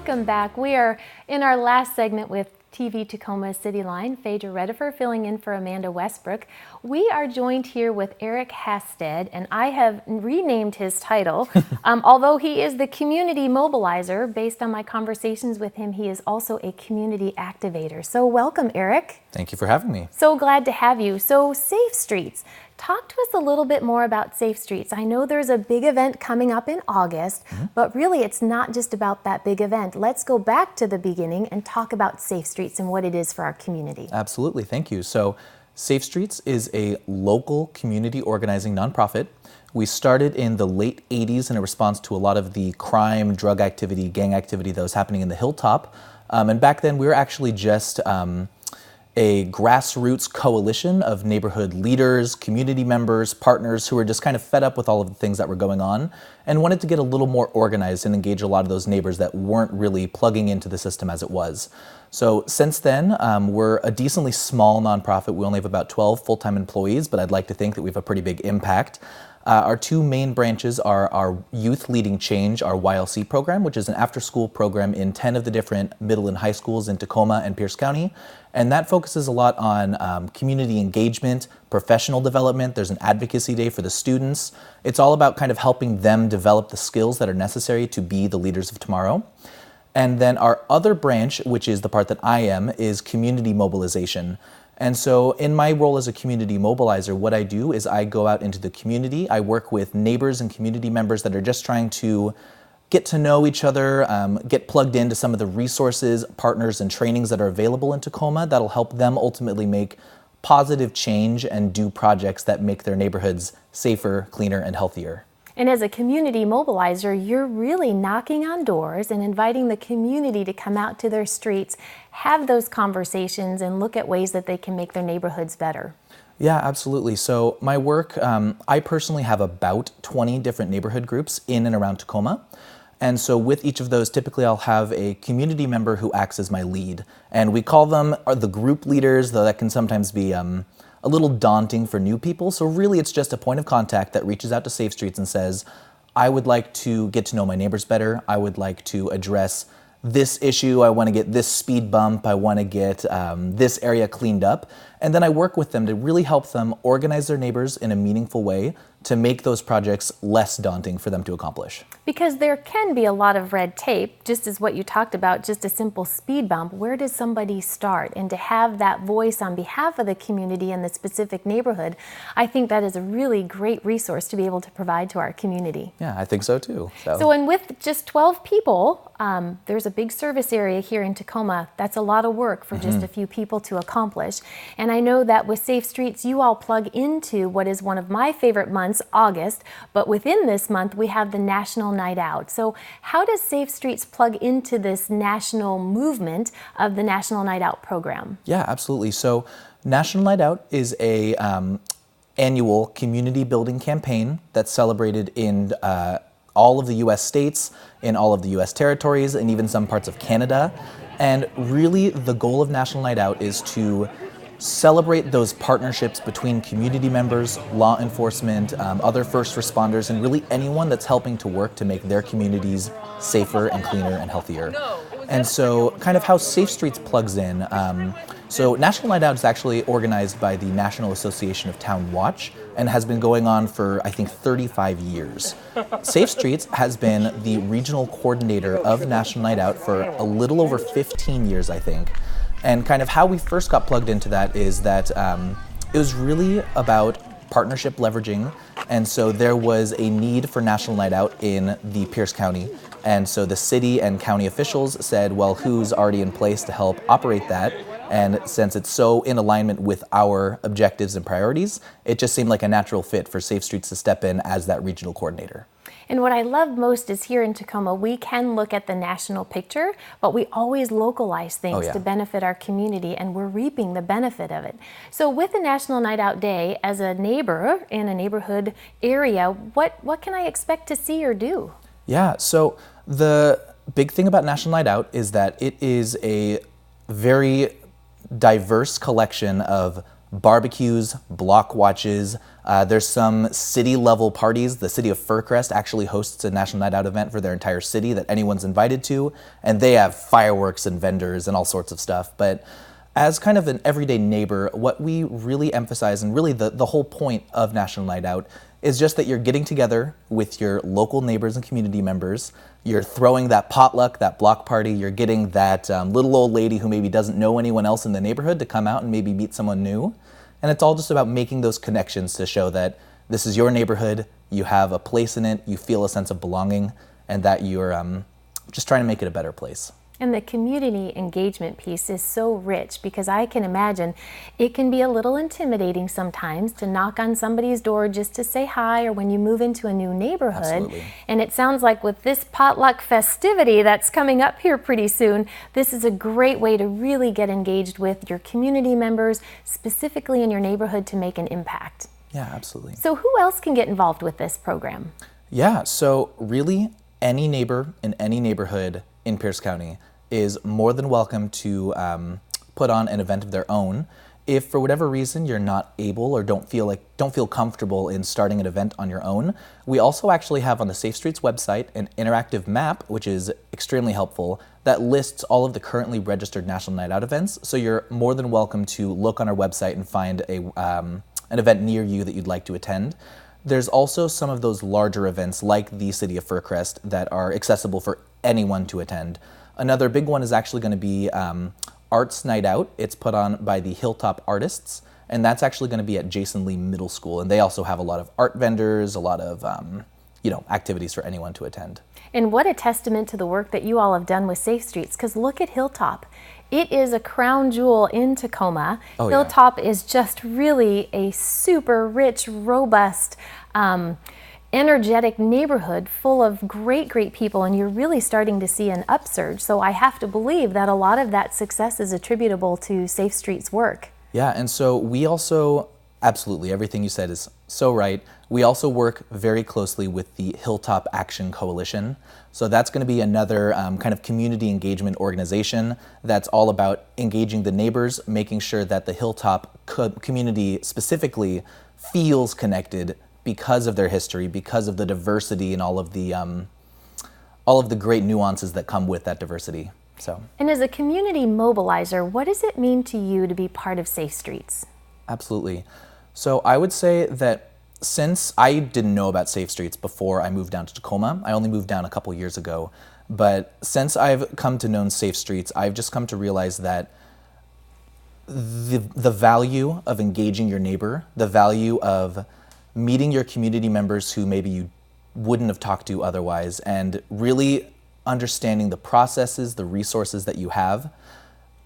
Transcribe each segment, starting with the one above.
welcome back. We are in our last segment with TV Tacoma CityLine. Phaedra Redifer filling in for Amanda Westbrook. We are joined here with Erik Hasstedt, and I have renamed his title. Although he is the community mobilizer, based on my conversations with him, he is also a community activator. So welcome, Erik. Thank you for having me. So glad to have you. So Safe Streets. Talk to us a little bit more about Safe Streets. I know there's a big event coming up in August, but really it's not just about that big event. Let's go back to the beginning and talk about Safe Streets and what it is for our community. Absolutely, thank you. So Safe Streets is a local community organizing nonprofit. We started in the late 80s in a response to a lot of the crime, drug activity, gang activity that was happening in the Hilltop. And back then we were actually just a grassroots coalition of neighborhood leaders, community members, partners who were just kind of fed up with all of the things that were going on and wanted to get a little more organized and engage a lot of those neighbors that weren't really plugging into the system as it was. So since then, we're a decently small nonprofit. We only have about 12 full-time employees, but I'd like to think that we have a pretty big impact. Our two main branches are our Youth Leading Change, our YLC program, which is an after-school program in 10 of the different middle and high schools in Tacoma and Pierce County. And that focuses a lot on community engagement, professional development. There's an advocacy day for the students. It's all about kind of helping them develop the skills that are necessary to be the leaders of tomorrow. And then our other branch, which is the part that I am, is community mobilization. And so in my role as a community mobilizer, what I do is I go out into the community. I work with neighbors and community members that are just trying to get to know each other, get plugged into some of the resources, partners, and trainings that are available in Tacoma that'll help them ultimately make positive change and do projects that make their neighborhoods safer, cleaner, and healthier. And as a community mobilizer, you're really knocking on doors and inviting the community to come out to their streets, have those conversations, and look at ways that they can make their neighborhoods better. Yeah, absolutely. So my work, I personally have about 20 different neighborhood groups in and around Tacoma. And so with each of those, typically I'll have a community member who acts as my lead. And we call them the group leaders, though that can sometimes be a little daunting for new people. So really it's just a point of contact that reaches out to Safe Streets and says, I would like to get to know my neighbors better. I would like to address this issue. I want to get this speed bump. I want to get this area cleaned up. And then I work with them to really help them organize their neighbors in a meaningful way to make those projects less daunting for them to accomplish. Because there can be a lot of red tape, just as what you talked about, just a simple speed bump. Where does somebody start? And to have that voice on behalf of the community in the specific neighborhood, I think that is a really great resource to be able to provide to our community. Yeah, I think so too. So and with just 12 people, there's a big service area here in Tacoma. That's a lot of work for just a few people to accomplish. And I know that with Safe Streets, you all plug into what is one of my favorite months, August, but within this month, we have the National Night Out. So how does Safe Streets plug into this national movement of the National Night Out program? Yeah, absolutely. So National Night Out is a annual community building campaign that's celebrated in all of the U.S. states, in all of the U.S. territories, and even some parts of Canada. And really the goal of National Night Out is to celebrate those partnerships between community members, law enforcement, other first responders, and really anyone that's helping to work to make their communities safer and cleaner and healthier. And so kind of how Safe Streets plugs in. So National Night Out is actually organized by the National Association of Town Watch and has been going on for, I think, 35 years. Safe Streets has been the regional coordinator of National Night Out for a little over 15 years, I think. And kind of how we first got plugged into that is that it was really about partnership leveraging. And so there was a need for National Night Out in the Pierce County. And so the city and county officials said, well, who's already in place to help operate that? And since it's so in alignment with our objectives and priorities, it just seemed like a natural fit for Safe Streets to step in as that regional coordinator. And what I love most is here in Tacoma, we can look at the national picture, but we always localize things to benefit our community, and we're reaping the benefit of it. So with the National Night Out Day, as a neighbor in a neighborhood area, what can I expect to see or do? Yeah, so the big thing about National Night Out is that it is a very diverse collection of barbecues, block watches, There's some city-level parties. The city of Fircrest actually hosts a National Night Out event for their entire city that anyone's invited to, and they have fireworks and vendors and all sorts of stuff. But as kind of an everyday neighbor, what we really emphasize, and really the whole point of National Night Out, is just that you're getting together with your local neighbors and community members. You're throwing that potluck, that block party. You're getting that little old lady who maybe doesn't know anyone else in the neighborhood to come out and maybe meet someone new. And it's all just about making those connections to show that this is your neighborhood, you have a place in it, you feel a sense of belonging, and that you're just trying to make it a better place. And the community engagement piece is so rich, because I can imagine it can be a little intimidating sometimes to knock on somebody's door just to say hi, or when you move into a new neighborhood. Absolutely. And it sounds like with this potluck festivity that's coming up here pretty soon, this is a great way to really get engaged with your community members, specifically in your neighborhood, to make an impact. Yeah, absolutely. So who else can get involved with this program? Yeah, so really any neighbor in any neighborhood in Pierce County is more than welcome to put on an event of their own. If for whatever reason you're not able or don't feel comfortable in starting an event on your own, we also actually have on the Safe Streets website an interactive map, which is extremely helpful, that lists all of the currently registered National Night Out events. So you're more than welcome to look on our website and find an event near you that you'd like to attend. There's also some of those larger events like the City of Fircrest that are accessible for anyone to attend. Another big one is actually going to be Arts Night Out. It's put on by the Hilltop Artists, and that's actually going to be at Jason Lee Middle School. And they also have a lot of art vendors, a lot of activities for anyone to attend. And what a testament to the work that you all have done with Safe Streets, because look at Hilltop. It is a crown jewel in Tacoma. Oh, Hilltop is just really a super rich, robust, energetic neighborhood full of great people, and you're really starting to see an upsurge. So I have to believe that a lot of that success is attributable to Safe Streets' work. Yeah, and so we also, absolutely, everything you said is so right. We also work very closely with the Hilltop Action Coalition. So that's going to be another kind of community engagement organization that's all about engaging the neighbors, making sure that the Hilltop community specifically feels connected because of their history, because of the diversity and all of the great nuances that come with that diversity. So. And as a community mobilizer, what does it mean to you to be part of Safe Streets? Absolutely. So I would say that since I didn't know about Safe Streets before I moved down to Tacoma, I only moved down a couple years ago, but since I've come to know Safe Streets, I've just come to realize that the value of engaging your neighbor, the value of meeting your community members who maybe you wouldn't have talked to otherwise, and really understanding the processes, the resources that you have.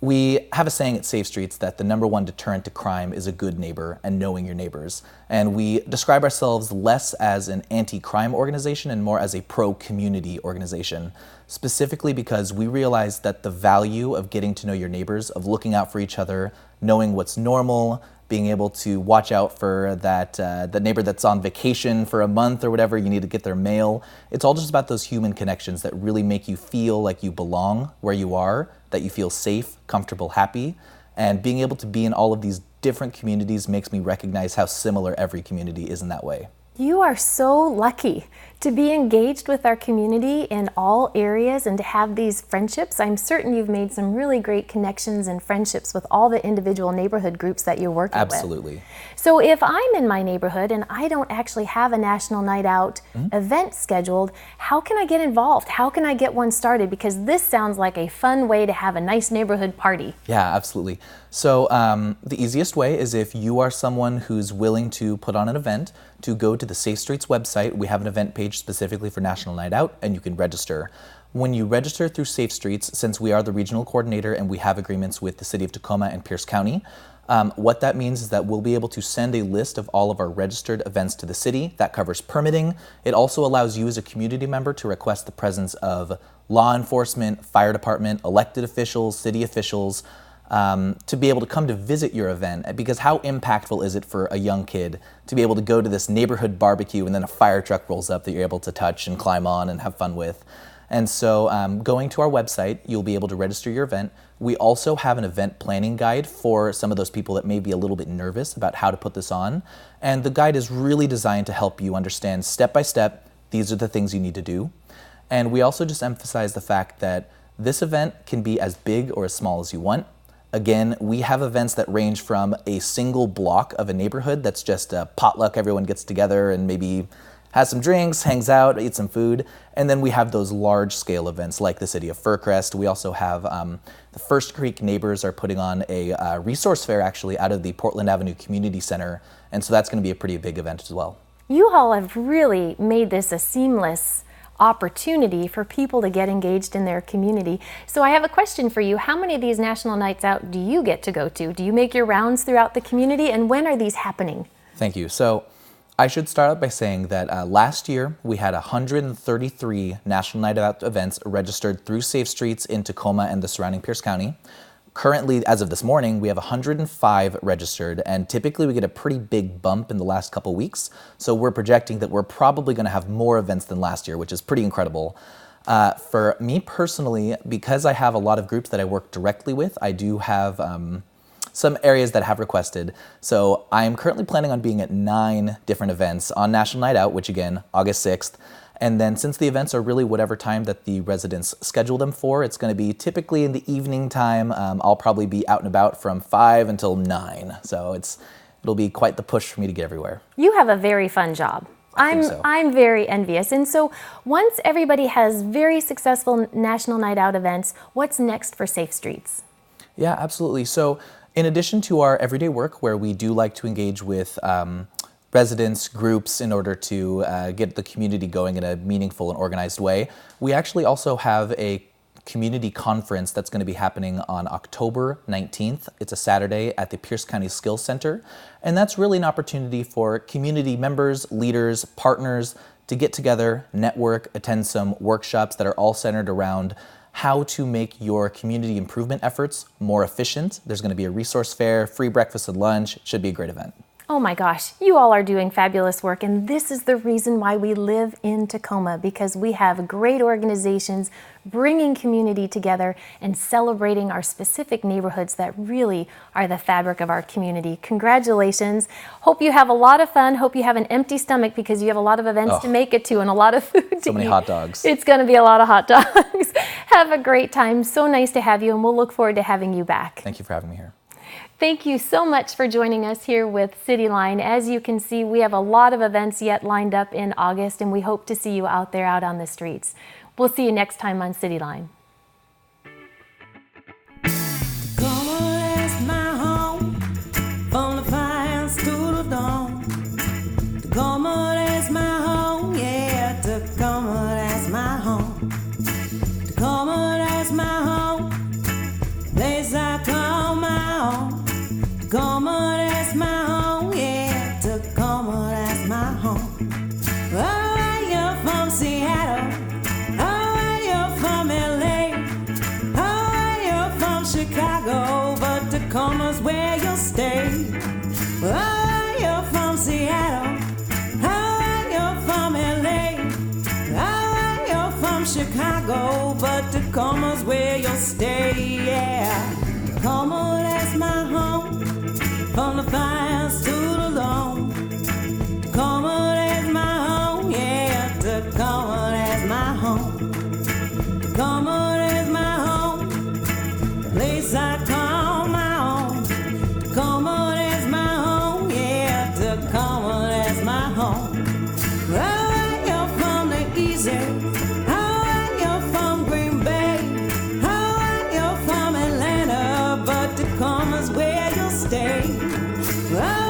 We have a saying at Safe Streets that the #1 deterrent to crime is a good neighbor and knowing your neighbors. And we describe ourselves less as an anti-crime organization and more as a pro-community organization, specifically because we realize that the value of getting to know your neighbors, of looking out for each other, knowing what's normal, being able to watch out for that neighbor that's on vacation for a month or whatever, you need to get their mail. It's all just about those human connections that really make you feel like you belong where you are, that you feel safe, comfortable, happy. And being able to be in all of these different communities makes me recognize how similar every community is in that way. You are so lucky to be engaged with our community in all areas and to have these friendships. I'm certain you've made some really great connections and friendships with all the individual neighborhood groups that you're working with. Absolutely. So if I'm in my neighborhood and I don't actually have a National Night Out event scheduled, how can I get involved? How can I get one started? Because this sounds like a fun way to have a nice neighborhood party. Yeah, absolutely. So the easiest way is if you are someone who's willing to put on an event, to go to the Safe Streets website. We have an event page specifically for National Night Out, and you can register. When you register through Safe Streets, since we are the regional coordinator and we have agreements with the City of Tacoma and Pierce County, what that means is that we'll be able to send a list of all of our registered events to the city. That covers permitting. It also allows you as a community member to request the presence of law enforcement, fire department, elected officials, city officials, to be able to come to visit your event. Because how impactful is it for a young kid to be able to go to this neighborhood barbecue and then a fire truck rolls up that you're able to touch and climb on and have fun with? And so going to our website, you'll be able to register your event. We also have an event planning guide for some of those people that may be a little bit nervous about how to put this on. And the guide is really designed to help you understand step by step, these are the things you need to do. And we also just emphasize the fact that this event can be as big or as small as you want. Again, we have events that range from a single block of a neighborhood that's just a potluck, everyone gets together and maybe has some drinks, hangs out, eats some food. And then we have those large scale events like the City of Fircrest. We also have the First Creek neighbors are putting on a resource fair actually out of the Portland Avenue Community Center. And so that's going to be a pretty big event as well. You all have really made this a seamless opportunity for people to get engaged in their community. So I have a question for you. How many of these National Nights Out do you get to go to? Do you make your rounds throughout the community, and when are these happening? Thank you. So I should start out by saying that last year we had 133 National Night Out events registered through Safe Streets in Tacoma and the surrounding Pierce County. Currently, as of this morning, we have 105 registered, and typically we get a pretty big bump in the last couple weeks. So we're projecting that we're probably going to have more events than last year, which is pretty incredible. For me personally, because I have a lot of groups that I work directly with, I do have some areas that have requested. So I am currently planning on being at 9 different events on National Night Out, which again, August 6th. And then since the events are really whatever time that the residents schedule them for, it's going to be typically in the evening time. I'll probably be out and about from 5 until 9. So it'll be quite the push for me to get everywhere. You have a very fun job. I'm very envious. And so once everybody has very successful National Night Out events, what's next for Safe Streets? Yeah, absolutely. So in addition to our everyday work where we do like to engage with residents, groups in order to get the community going in a meaningful and organized way, we actually also have a community conference that's going to be happening on October 19th. It's a Saturday at the Pierce County Skills Center. And that's really an opportunity for community members, leaders, partners to get together, network, attend some workshops that are all centered around how to make your community improvement efforts more efficient. There's going to be a resource fair, free breakfast and lunch. Should be a great event. Oh my gosh, you all are doing fabulous work, and this is the reason why we live in Tacoma, because we have great organizations bringing community together and celebrating our specific neighborhoods that really are the fabric of our community. Congratulations. Hope you have a lot of fun. Hope you have an empty stomach because you have a lot of events to make it to and a lot of food to eat. So many hot dogs. It's going to be a lot of hot dogs. Have a great time. So nice to have you, and we'll look forward to having you back. Thank you for having me here. Thank you so much for joining us here with CityLine. As you can see, we have a lot of events yet lined up in August, and we hope to see you out there out on the streets. We'll see you next time on CityLine. Tacoma, that's my home, yeah, Tacoma, that's my home. Oh, you're from Seattle, oh, you're from LA, oh, you're from Chicago, but Tacoma's where you'll stay. Oh, you're from Seattle, oh, you're from LA, oh, you're from Chicago, but Tacoma's where you'll stay, yeah. Tacoma, that's my home. From the fires to the loam, Tacoma, that's my home, yeah, Tacoma, that's my home. Tacoma, that's my home, the place I call my own. Tacoma, that's my home, yeah, Tacoma, that's my home. Oh, you're from the easy, oh, you're from Green Bay, oh, you're from Atlanta, but Tacoma's where you'll stay. Oh,